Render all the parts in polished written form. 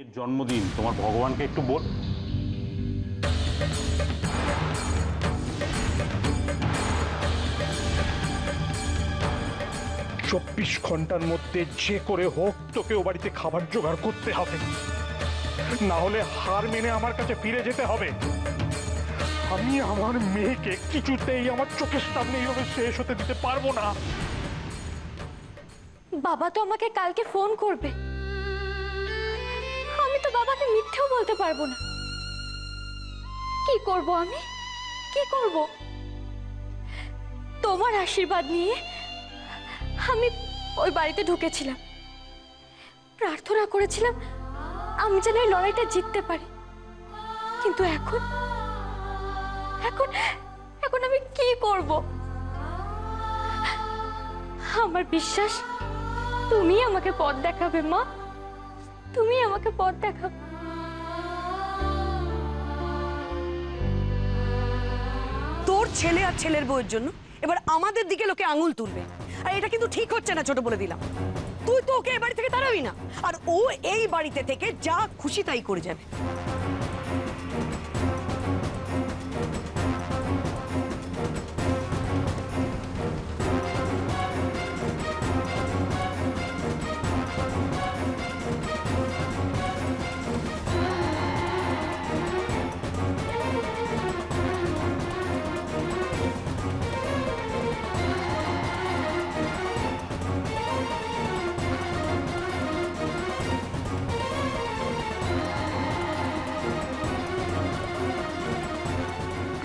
মেয়ের জন্মদিন, তোমার ভগবানকে একটু বল। 24 ঘন্টার মধ্যে যে করে হোক তোকে ও বাড়িতে খাবার জোগাড় করতে হবে, না হলে হার মেনে আমার কাছে ফিরে যেতে হবে। আমি আমার মেয়েকে কিছুতেই আমার চোখের সামনে এইভাবে শেষ হতে দিতে পারবো না। বাবা তো আমাকে কালকে ফোন করবে, আমি তো বাবাকে মিথ্যেও বলতে পারবো না। কি করব আমি, কি করব? তোমার আশীর্বাদ নিয়ে আমি ওই বাড়িতে ঢুকেছিলাম, প্রার্থনা করেছিলাম আমি যেন এই লড়াইটা জিততে পারি। কিন্তু এখন এখন এখন আমি কি করব? আমার বিশ্বাস তুমি আমাকে পথ দেখাবে মা, তুমি আমাকে পথ দেখাবে। তোর ছেলে আর ছেলের বউয়ের জন্য এবার আমাদের দিকে লোকে আঙুল তুলবে, আর এটা কিন্তু ঠিক হচ্ছে না, ছোট বলে দিলাম। তুই তো ওকে এই বাড়ি থেকে তাড়াবি না, আর ও এই বাড়িতে থেকে যা খুশি তাই করে যাবে।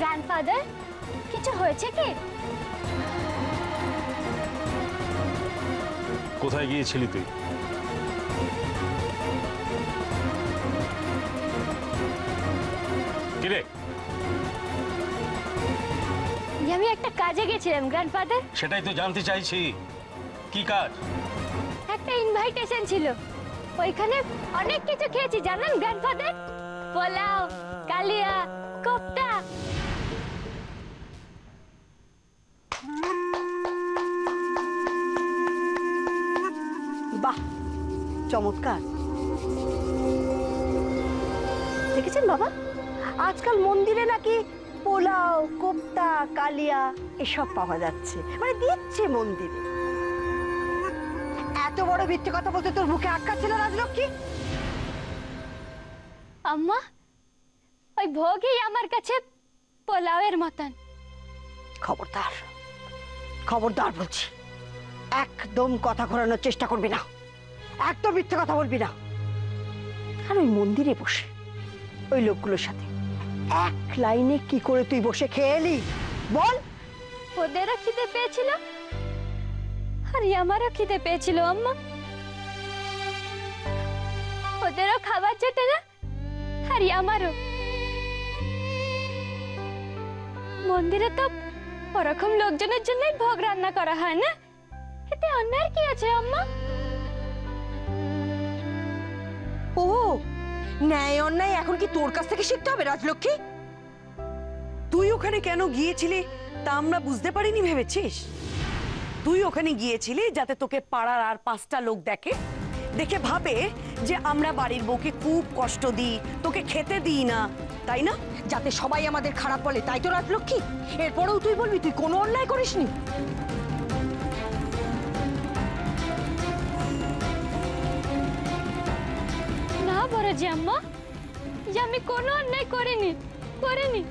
গ্র্যান্ডফাদার, কিছু হয়েছে কি? কোথায় গিয়েছিলি তুই? কিরে? আমি একটা কাজে গেছিলাম গ্র্যান্ডফাদার। সেটাই তো জানতে চাইছি, কি কাজ? একটা ইনভাইটেশন ছিল, ওইখানে অনেক কিছু খেয়েছি জানেন গ্র্যান্ডফাদার। পোলাও, কালিয়া, কোফতা। বাহ, চমৎকার। দেখেছেন বাবা, আজকাল মন্দিরে নাকি পোলাও, কোফতা, কালিয়া এসব পাওয়া যাচ্ছে, মানে দিচ্ছে মন্দিরে। এত বড় মিথ্যে কথা বলতে তোর মুখে আটকাচ্ছিল রাজলক্ষ্মী? আম্মা, ওই ভোগই আমার কাছে পোলাওয়ের মতন। খবরদার, খবরদার বলছি, একদম কথা ঘোরানোর চেষ্টা করবি না, একদম মিথ্যে কথা বলবি না। আর ওই মন্দিরে বসে ওই লোকগুলোর সাথে এক লাইনে কি করে তুই বসে খেয়ে এলি বল? ওদেরও খিদে পেয়েছিল আর আমারও খিদে পেয়েছিল আম্মা। ওদেরও খাবার জোটে না আর আমারও। মন্দিরে তো ওরকম লোকজনের জন্যই ভোগ রান্না করা হয় না, এতে অন্যায় কি আছে আম্মা? ও, ন্যায় অন্যায় এখন কি তোর কাছ থেকে শিখতে হবে রাজলক্ষ্মী? তুই ওখানে কেন গিয়েছিলি তা আমরা বুঝতে পারিনি ভেবেছিস? তুই ওখানে গিয়েছিলি যাতে তোকে পাড়ার আর 5টা লোক দেখে, দেখে ভাবে যে আমরা বাড়ির বউকে খুব কষ্ট দিই, তোকে খেতে দিই না, তাই না? যাতে সবাই আমাদের খারাপ বলে, তাই তো রাজলক্ষ্মী? এরপরেও তুই বলবি তুই কোনো অন্যায় করিসনি? না বড়জি আম্মা, যে আমি কোনো অন্যায় করিনি, করিনি।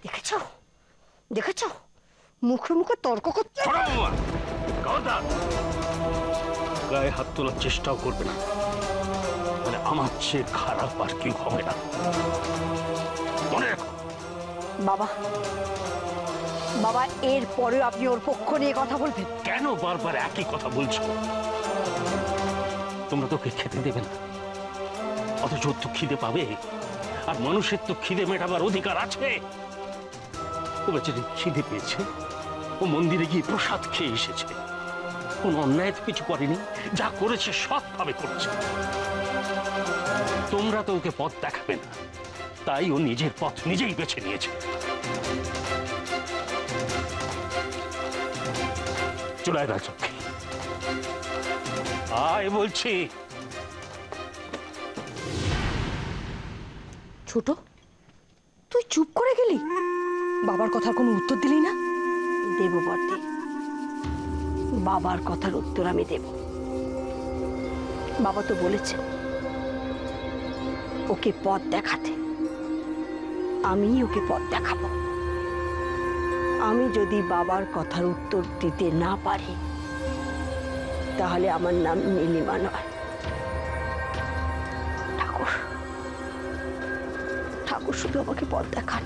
দেখেছো, দেখেছো, মুখে মুখে তর্ক করতে। গায়ে হাত তোলার চেষ্টাও করবে না, মানে আমার চেয়ে খারাপ আর কেউ হবে না, মনে রাখো। বাবা, বাবা, এর পরেও আপনি ওর পক্ষ নিয়ে কথা বলবেন? কেন বারবার একই কথা বলছো? তোমরা তোকে খেতে দেবে না, অথচ তো খিদে পাবে, আর মানুষের তো খিদে মেটাবার অধিকার আছে। ও বেচারি খিদে পেয়েছে, ও মন্দিরে গিয়ে প্রসাদ খেয়ে এসেছে, কোন অন্যায় কিছু করেনি, যা করেছে সৎভাবে করেছে। তোমরা তো ওকে পথ দেখাবে না, তাই ও নিজের পথ নিজেই বেছে নিয়েছে। চলে আয় রাজলক্ষ্মী। আয় বলছি। ছোট, তুই চুপ করে গেলি, বাবার কথার কোনো উত্তর দিলি না? দেব বর্দি, বাবার কথার উত্তর আমি দেব। বাবা তো বলেছে ওকে পথ দেখাতে, আমি ওকে পথ দেখাবো। আমি যদি বাবার কথার উত্তর দিতে না পারি তাহলে আমার নাম নীলিমা নয়। ঠাকুর, ঠাকুর শুধু আমাকে পথ দেখান,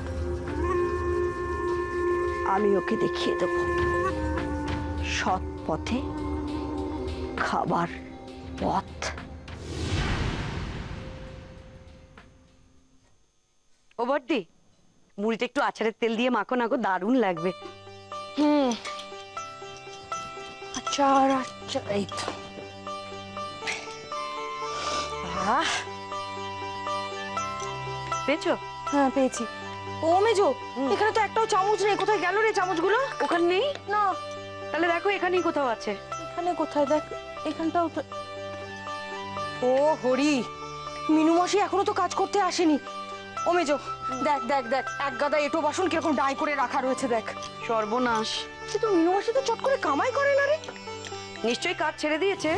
আমি ওকে দেখিয়ে দেব সৎ পথে খাবার পথ। ও বর্দি, মুড়িটা একটু আচারের তেল দিয়ে মাখো না গো, দারুণ লাগবে। আচার আচার, এই তো। পেয়েছো? হ্যাঁ পেয়েছি। ও মেজো, এখানে তো একটাও চামচ নেই, কোথায় গেল রে চামচগুলো? ওখানে নেই? না। তাহলে দেখো এখানেই কোথাও আছে। এখানে কোথায়, দেখ এখানটাও তো। ও হরি, মিনু মাসি এখনো তো কাজ করতে আসেনি। ও মেজো, দেখ দেখ দেখ, এক গাদা এঁটো বাসন কিরকম ডাই করে রাখা রয়েছে দেখ। সর্বনাশ, কিন্তু মিনু মাসি তো চট করে কামাই করে না রে। নিশ্চয়ই কাজ ছেড়ে দিয়েছে।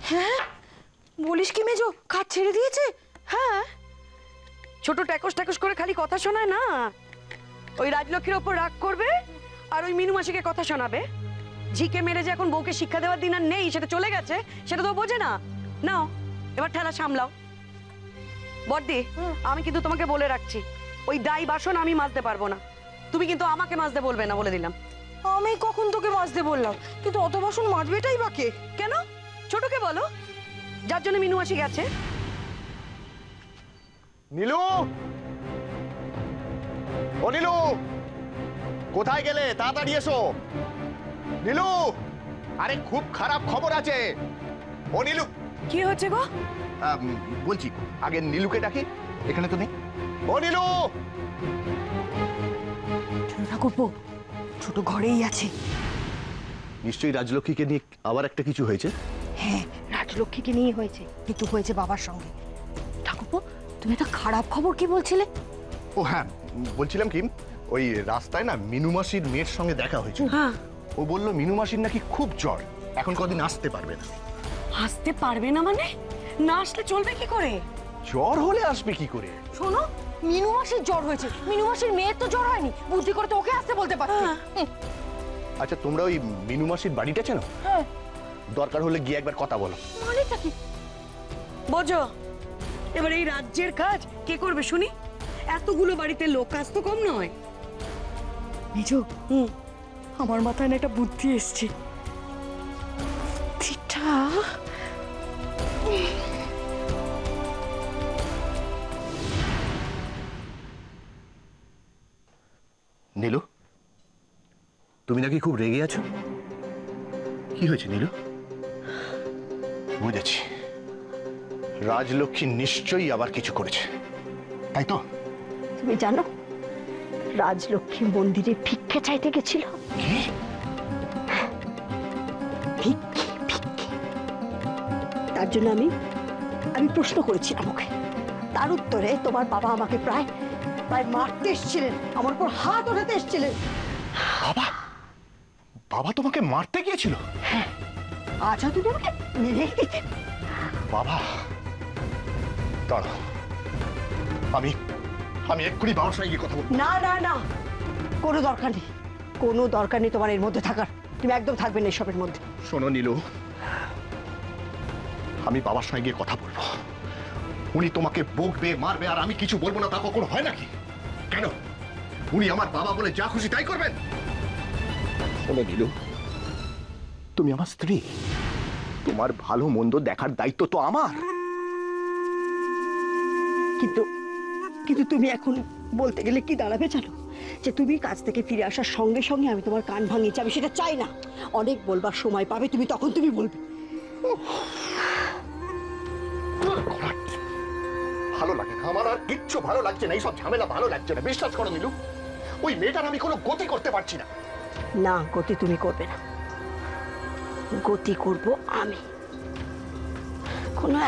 হ্যাঁ, বলিস কি মেজো, কাজ ছেড়ে দিয়েছে? হ্যাঁ, ছোট ট্যাকস ট্যাকস করে খালি কথা শোনায় না, ওই রাজলক্ষ্মীর ওপর রাগ করবে আর ওই মিনু মাসিকে কথা শোনাবে। ঝিকে মেরে যে এখন বউকে শিক্ষা দেওয়ার দিন আর নেই, সেটা চলে গেছে, সেটা তো বোঝে না। নাও এবার ঠেলা সামলাও। বর্দি, আমি কিন্তু তোমাকে বলে রাখছি, ওই ডাই বাসন আমি মাজতে পারবো না, তুমি কিন্তু আমাকে মাজতে বলবে না, বলে দিলাম। আমি কখন তোকে মাজতে বললাম? কিন্তু অত বাসন মাজবেটাই বা কে? কেন? ছোটকে বলো, যার জন্য মিনু মাসি গেছে। নীলু, ও নীলু, কোথায় গেলে? তাড়াতাড়ি এসো। নীলু, আরে খুব খারাপ খবর আছে। ও নীলু। কি হচ্ছে গো? বলছি আগে নীলুকে ডাকি, এখানে তো নেই। ও নীলু। ঠাকুরপো, ছোট ঘরেই আছে। নিশ্চয়ই রাজলক্ষ্মীকে নিয়ে আবার একটা কিছু হয়েছে। হ্যাঁ, রাজলক্ষ্মীকে নিয়ে হয়েছে, কিন্তু হয়েছে বাবার সঙ্গে। ঠাকুরপো, তুমি একটা খারাপ খবর কি বলছিলে? ও হ্যাঁ, বলছিলাম কি, ওই রাস্তায় না মিনু মাসির মেয়ের সঙ্গে দেখা হয়েছে। হ্যাঁ, ও বললো মিনু মাসির নাকি খুব জ্বর, এখন কদিন আসতে পারবে না। আসতে পারবে না মানে? না আসলে চলবে কি করে? জ্বর হলে আসবে কি করে? শোনো, মিনু মাসির জ্বর হয়েছে, মিনু মাসির মেয়ের তো জ্বর হয়নি, বুদ্ধি করে তো ওকে আসতে বলতে পারতে। আচ্ছা, তোমরা ওই মিনু মাসির বাড়িটা চেনো? হ্যাঁ। দরকার হলে গিয়ে একবার কথা বলো। মানেটা কি? বোঝো, এবার এই রাজ্যের কাজ কে করবে শুনি? এতগুলো বাড়িতে লোক, কাজ তো কম নয়। মেজো, আমার মাথায় না একটা বুদ্ধি এসছে। বুদ্ধিটা নীলু, তুমি নাকি খুব রেগে আছো? কি হয়েছে নীলু? বুঝেছি, রাজলক্ষ্মী নিশ্চয়ই আবার কিছু করেছে, তাই তো? তুমি জানো রাজলক্ষ্মী মন্দিরে ভিক্ষে চাইতে গেছিল। কি? ভিক্ষে ভিক্ষে, তার জন্য আমি প্রশ্ন করেছিলাম ওকে, তার উত্তরে তোমার বাবা আমাকে প্রায় প্রায় মারতে এসেছিলেন, আমার উপর হাত ওঠাতে এসেছিলেন। বাবা? বাবা তোমাকে মারতে গিয়েছিল? হ্যাঁ, আজ তুমি আমাকে মেরে দিতে। বাবা দাঁড়াও, আমি আমি এক্ষুনি বাবার সঙ্গে গিয়ে কথা বলবো। না না না, কোনো দরকার নেই, কোনো দরকার নেই তোমার এর মধ্যে থাকার, তুমি একদম থাকবে না এসবের মধ্যে। শোনো নীলু, আমি বাবার সঙ্গে গিয়ে কথা বলবো, উনি তোমাকে বকবে মারবে আর আমি কিছু বলবো না, তা কখনো হয় নাকি? কেন? উনি আমার বাবা বলে যা খুশি তাই করবেন? শোনো নীলু, তুমি আমার স্ত্রী, তোমার ভালো মন্দ দেখার দায়িত্ব তো আমার। কিন্তু কিন্তু তুমি এখন বলতে গেলে কি দাঁড়াবে জানো, যে তুমি কাজ থেকে ফিরে আসার সঙ্গে সঙ্গে আমি তোমার কান ভাঙিয়েছি, আমি সেটা চাই না। অনেক বলবার সময় পাবে তুমি, তখন তুমি বলবে। ভালো লাগে না আমার, আর কিচ্ছু ভালো লাগছে না, এইসব ঝামেলা ভালো লাগছে না, বিশ্বাস করো নীলু, ওই মেয়েটার আমি কোনো গতি করতে পারছি না। না, গতি তুমি করবে না, গতি করব আমি। কোনো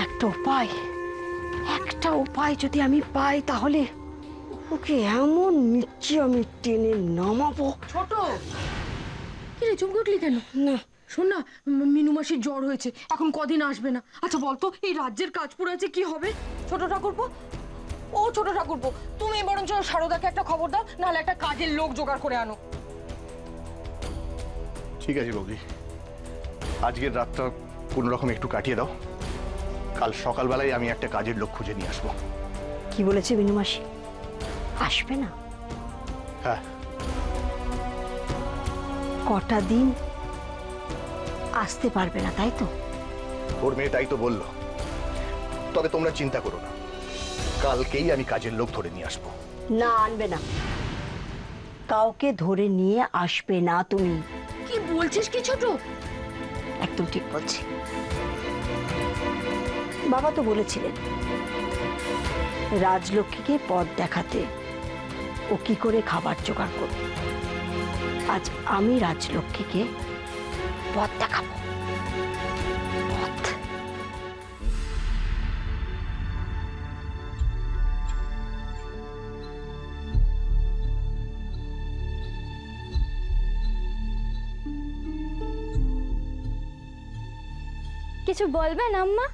একটা উপায় যদি আমি পাই, তাহলে ওকে এমন নিচে আমি টেনে নামাবো। ছোট কি রে, চমকে উঠলি কেন? না, শোন না, মিনু মাসির জ্বর হয়েছে, এখন কদিন আসবে না। আচ্ছা বলতো, এই রাজ্যের কাজ পড়ে আছে, কি হবে? ছোট ঠাকুরপো, ও ছোট ঠাকুরপো, তুমি বরঞ্চ সারদাকে একটা খবর দাও, নাহলে একটা কাজের লোক জোগাড় করে আনো। ঠিক আছে বৌদি, আজকের রাতটা কোন রকম একটু কাটিয়ে দাও। কাল সকালবেলায় আমি একটা কাজের লোক খুঁজে নিয়ে আসবো। কি বলেছে মিনু মাসি? আসবে না? হ্যাঁ। কটা দিন আসতে পারবে না, তাই তো? ওর মেয়ে তাই তো বললো। তবে তোমরা চিন্তা করো না, কালকেই আমি কাজের লোক ধরে নিয়ে আসবো। না, আনবে না, কাউকে ধরে নিয়ে আসবে না তুমি। কি বলছিস কি ছোট? একদম ঠিক বলছি। বাবা তো বলেছিলেন রাজলক্ষ্মীকে পথ দেখাতে ও কি করে খাবার জোগাড় করবে। আজ আমি রাজলক্ষ্মীকে পথ দেখাবো। পথ। কিছু বলবেন আম্মা?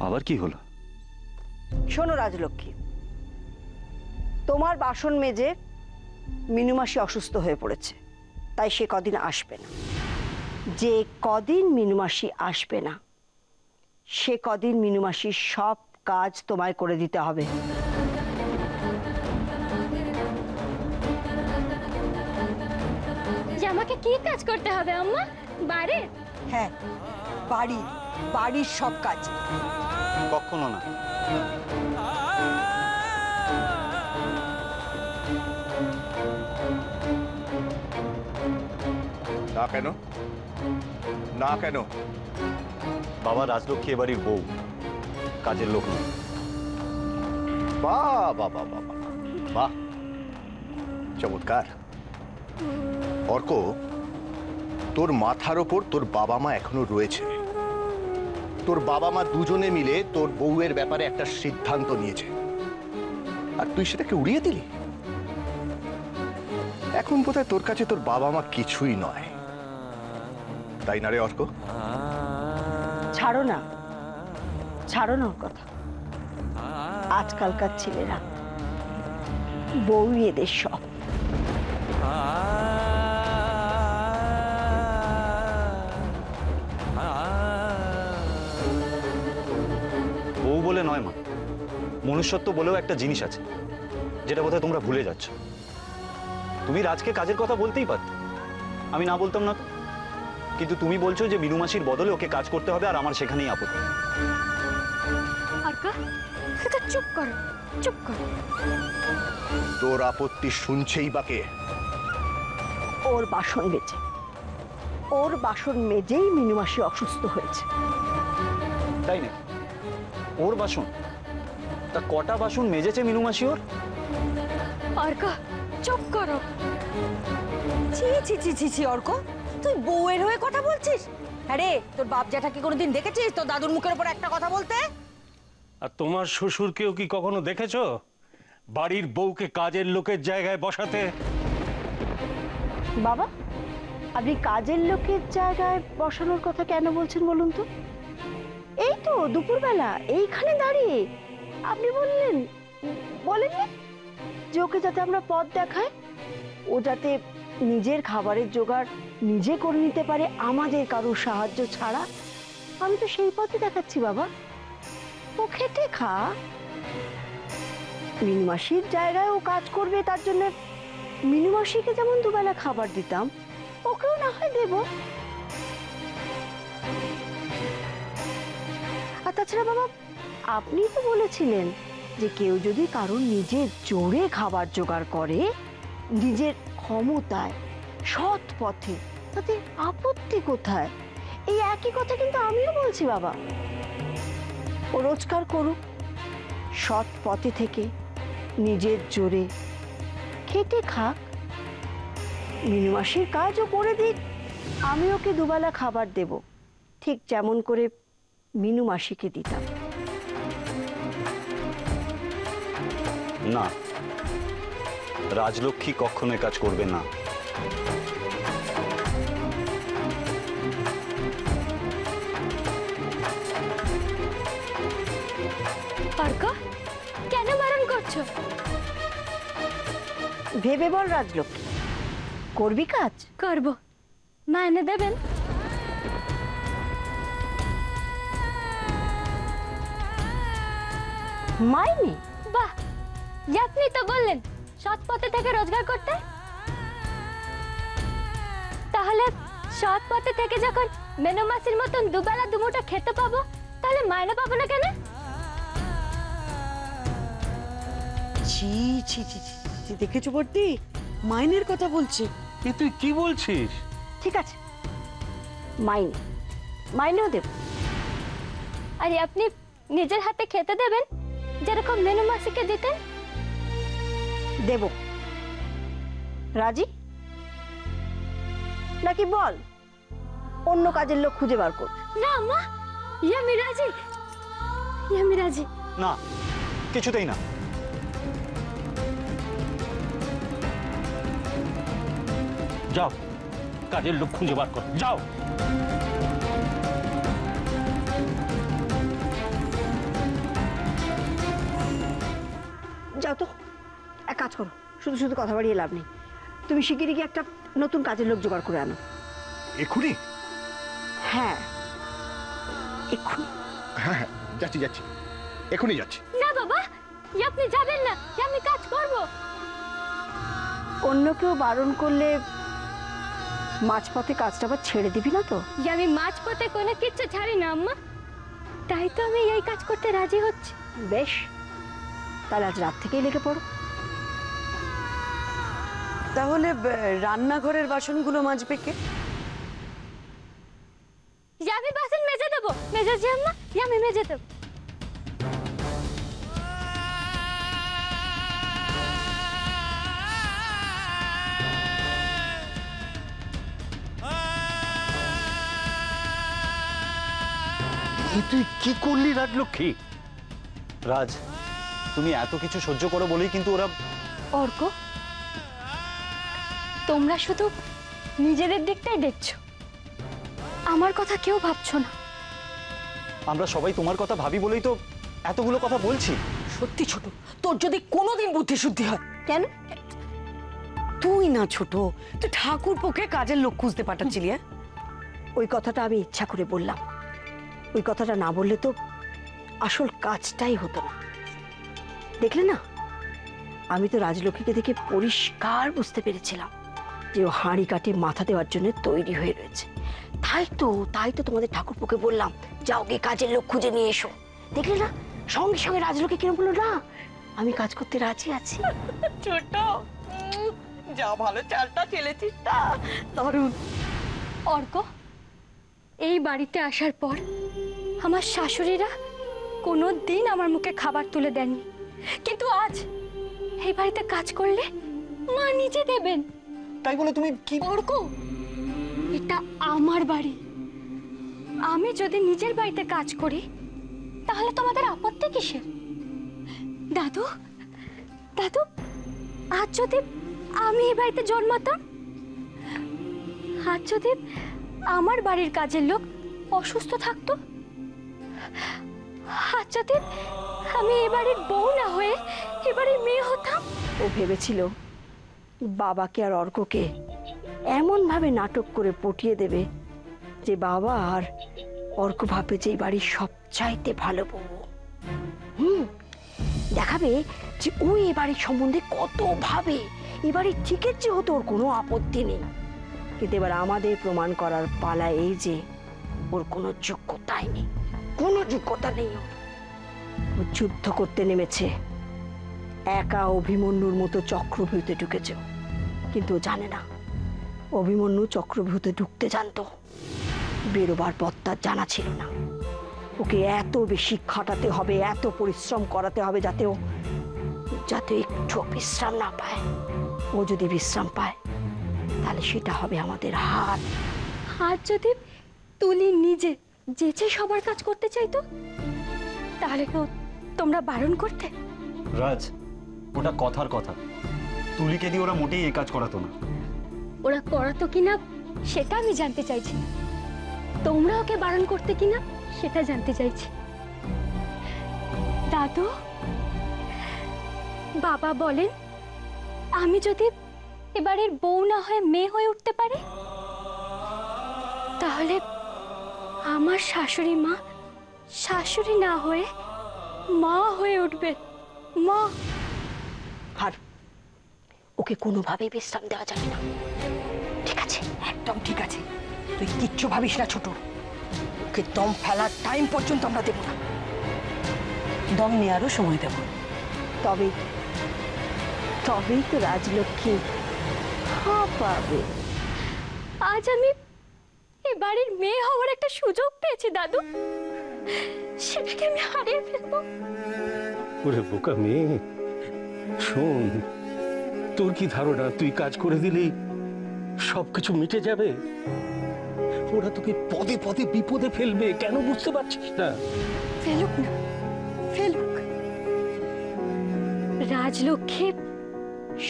আবার কি হলো? শোনো রাজলক্ষ্মী, তোমার বাসন মেজে মিনুমাসি অসুস্থ হয়ে পড়েছে, তাই সে কদিন আসবে না। যে কদিন মিনুমাসি আসবে না, সে কদিন মিনুমাসির সব কাজ তোমায় করে দিতে হবে। যে আমাকে কি কাজ করতে হবে আম্মা? বাড়ির? হ্যাঁ, বাড়ির সব কাজ। কখনো না। না কেন? না কেন? বাবা, রাজলক্ষ্মী এবাড়ির বউ, কাজের লোক নয়। বাহ বাহ বাহ বাহ বাহ, চমৎকার। অর্ক, তোর মাথার ওপর তোর বাবা মা এখনো রয়েছে। তোর বাবা মা দুজনে মিলে তোর বউয়ের ব্যাপারে একটা সিদ্ধান্ত নিয়েছে, আর তুই সেটাকে উড়িয়ে দিলি। এখন বোধহয় তোর কাছে তোর বাবা মা কিছুই নয়, তাই না রে অর্ক? ছাড়ো না ওর কথা। আজকালকার ছেলেরা বউ এদের সব। বউ বলে নয় মা, মনুষ্যত্ব বলেও একটা জিনিস আছে, যেটা বোধহয় তোমরা ভুলে যাচ্ছ। তুমি রাজকে কাজের কথা বলতেই পারতে, আমি না বলতাম না তো। কিন্তু তুমি বলছো যে মিনু মাসির বদলে ওকে কাজ করতে হবে, আর আমার সেখানেই আপত্তি। চুপ করো, চুপ করো। তোর আপত্তি শুনছেই বাকে। ওর বাসন মেজেই মিনুমাসি অসুস্থ হয়েছে। তাই নাকি? ওর বাসন? তা কটা বাসন মেজেছে মিনু মাসি ওর? অর্ক, চুপ করো। ছি ছি ছি ছি ছি, অর্ক, তুই বউয়ের হয়ে কথা বলছিস? আরে তোর বাপ জ্যাঠাকে কোনোদিন দেখেছিস তোর দাদুর মুখের উপর একটা কথা বলতে? আর তোমার শ্বশুরকেও কি কখনো দেখেছো বাড়ির বউকে কাজের লোকের জায়গায় বসাতে? বাবা, আপনি কাজের লোকের জায়গায় বসানোর কথা কেন বলছেন বলুন তো? এই তো দুপুরবেলা এইখানে দাঁড়িয়ে আপনি বলেননি যে ওকে যাতে আমরা পথ দেখাই, ও যাতে নিজের খাবারের জোগাড় নিজে করে নিতে পারে আমাদের কারোর সাহায্য ছাড়া। আমি তো সেই পথে দেখাচ্ছি বাবা। ও খেটে খা, মিনুমাসির জায়গায় ও কাজ করবে, তার জন্য মিনুমাসিকে যেমন দুবেলা খাবার দিতাম, ওকেও না হয় দেব। আর তাছাড়া বাবা, আপনি তো বলেছিলেন যে কেউ যদি কারোর নিজের জোরে খাবার জোগাড় করে, নিজের ক্ষমতায়, সৎ পথে, তাতে আপত্তি কোথায়? এই একই কথা কিন্তু আমিও বলছি বাবা। ও রোজগার করুক, সৎ পথে থেকে নিজের জোরে খেটে খাক। মিনু মাসির কাজও করে দিক, আমি ওকে দুবেলা খাবার দেব, ঠিক যেমন করে মিনু মাসিকে দিতাম। না, রাজলক্ষ্মী কখনো কাজ করবে না। অর্ক, কেন বারণ করছো? ভেবে বল রাজলক্ষ্মী, করবি কাজ? করব। মাইনে দেবেন? মাইনে? বাহ, আপনি তো বললেন সৎ পথে থেকে রোজগার করতে। তাহলে সৎ পথে থেকে যখন মেনু মাসির মতন দুবেলা দুমুঠো খেতে পাবো, তাহলে মাইনে পাবো না কেন? ছি ছি ছি ছি, দেখেছো বর্দি, মাইনের কথা বলছে। এ তুই কি বলছিস? ঠিক আছে, মাইনে, মাইনেও দেব। আরে আপনি নিজের হাতে খেতে দেবেন, যেরকম মেনু মাসিকে দিতেন? দেব। রাজি নাকি বল, অন্য কাজের লোক খুঁজে বার কর। না মা, আমি রাজি, আমি রাজি। না, কিছুতেই না। যাও, কাজের লোক খুঁজে বার কর, যাও। যাও তো, এক কাজ করো, শুধু শুধু কথা বাড়িয়ে লাভ নেই। তুমি শিগগিরই গিয়ে একটা নতুন কাজের লোক জোগাড় করে আনো। এক্ষুনি? হ্যাঁ, এক্ষুনি। হ্যাঁ হ্যাঁ, যাচ্ছি যাচ্ছি, এক্ষুনি যাচ্ছি। না বাবা, আপনি যাবেন না, আমি কাজ করব। অন্য কেউ বারণ করলে মাঝপথে কাজটা আবার ছেড়ে দিবি না তো? আমি মাঝপথে কোনো কিচ্ছু ছাড়ি না আম্মা, তাই তো আমি এই কাজ করতে রাজি হচ্ছি। বেশ, তাহলে আজ রাত থেকেই লেগে পড়ো। তাহলে রান্নাঘরের বাসনগুলো মাজবে কে? আমি বাসন মেজে দেবো। মেজেছি আম্মা, আমি মেজে দেবো। তুই কি করলি রাজলক্ষ্মী? রাজ, তুমি এত কিছু সহ্য করো বলেই কিন্তু ওরা। অর্ক, তোমরা শুধু নিজেদের দিকটাই দেখছো, আমার কথা কেউ ভাবছো না। আমরা সবাই তোমার কথা ভাবি বলেই তো এতগুলো কথা বলছি। সত্যি ছোট, তোর যদি কোনোদিন বুদ্ধি শুদ্ধি হয়। কেন? তুই না ছোট, তুই ঠাকুরপোকে কাজের লোক খুঁজতে পাঠাচ্ছিলি। হ্যাঁ, ওই কথাটা আমি ইচ্ছা করে বললাম। ওই কথাটা না বললে তো আসল কাজটাই হতো না। দেখলে না, আমি তো রাজলক্ষ্মীকে দেখে পরিষ্কার বুঝতে পেরেছিলাম যে ও হাঁড়ি কাটে মাথা দেওয়ার জন্য তৈরি হয়ে রয়েছে। তাই তো তোমাদের ঠাকুরপোকে বললাম, যাও গিয়ে কাজের লোক খুঁজে নিয়ে এসো। দেখলে না, সঙ্গে সঙ্গে রাজলক্ষ্মী কিরম বললো, না আমি কাজ করতে রাজি আছি। ছোট, যা ভালো চালটা চেলেছিস তা দারুণ। অর্ক, এই বাড়িতে আসার পর আমার শাশুড়িরা কোনো দিন আমার মুখে খাবার তুলে দেননি, কিন্তু আজ এই বাড়িতে কাজ করলে মা নিজে দেবেন। তাই বলে তুমি কি? অর্ক, এটা আমার বাড়ি। আমি যদি নিজের বাড়িতে কাজ করি, তাহলে তোমাদের আপত্তি কিসের? দাদু, দাদু, আজ যদি আমি এই বাড়িতে জন্মাতাম, আজ যদি আমার বাড়ির কাজের লোক অসুস্থ থাকতো, আজ যদি আমি এ বাড়ির বউ না হয়ে এ বাড়ির মেয়ে হতাম। ও ভেবেছিল বাবাকে আর অর্ককে এমন ভাবে নাটক করে পটিয়ে দেবে যে বাবা আর অর্ক ভাবে যে এই বাড়ির সবচাইতে ভালো বউ। দেখাবে যে ও এ বাড়ির সম্বন্ধে কত ভাবে, এ বাড়ির ঠিকের যে হতো ওর কোনো আপত্তি নেই। কিন্তু এবার আমাদের প্রমাণ করার পালা এই যে ওর কোনো যোগ্যতাই নেই, কোনো যোগ্যতা নেই। ও যুদ্ধ করতে নেমেছে, একা অভিমন্যুর মতো চক্রভিউতে ঢুকেছে, কিন্তু ও জানে না অভিমন্যু চক্রভিউতে ঢুকতে জানতো, বেরোবার পথ তার জানা ছিল না। ওকে এত বেশি খাটাতে হবে, এত পরিশ্রম করাতে হবে যাতে একটু বিশ্রাম না পায়। ও যদি বিশ্রাম পায় তাহলে সেটা হবে আমাদের হাত। হাত যদি তুলি নিজে যেচে সবার কাজ করতে চাইতো তাহলে তো তোমরা বারণ করতে। রাজ, ওটা কথার কথা। তুলিকে দিয়ে ওরা মোটেই এই কাজ করাতো না। ওরা করাতো কিনা সেটা আমি জানতে চাইছি না, তোমরা ওকে বারণ করতে কিনা সেটা জানতে চাইছি। দাদু, বাবা বলেন আমি যদি এবারের বউ না হয়ে মেয়ে হয়ে উঠতে পারি তাহলে আমার শাশুড়ি মা শাশুড়ি না হয়ে মা হয়ে উঠবে। মা। আর ওকে কোনোভাবেই বিশ্রাম দেওয়া যাবে না, ঠিক আছে? একদম ঠিক আছে, তুই কিচ্ছু ভাবিস না ছোট। ওকে দম ফেলার টাইম পর্যন্ত আমরা দেব না, দম নেওয়ারও সময় দেব। তবেই তো রাজলক্ষ্মী পাবে। আজ আমি এ বাড়ির মেয়ে হওয়ার একটা সুযোগ পেয়েছি দাদু, সেটাকে আমি হারিয়ে ফেলবো। ওরে বোকা মেয়ে, শোন, তোর কি ধারণা তুই কাজ করে দিলেই সবকিছু মিটে যাবে? ওরা তোকে পদে পদে বিপদে ফেলবে, কেন বুঝতে পারছিস না? ফেলুক না, ফেলুক। রাজলক্ষ্মী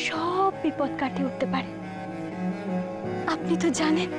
সব বিপদ কাটিয়ে উঠতে পারে। আপনি তো জানেন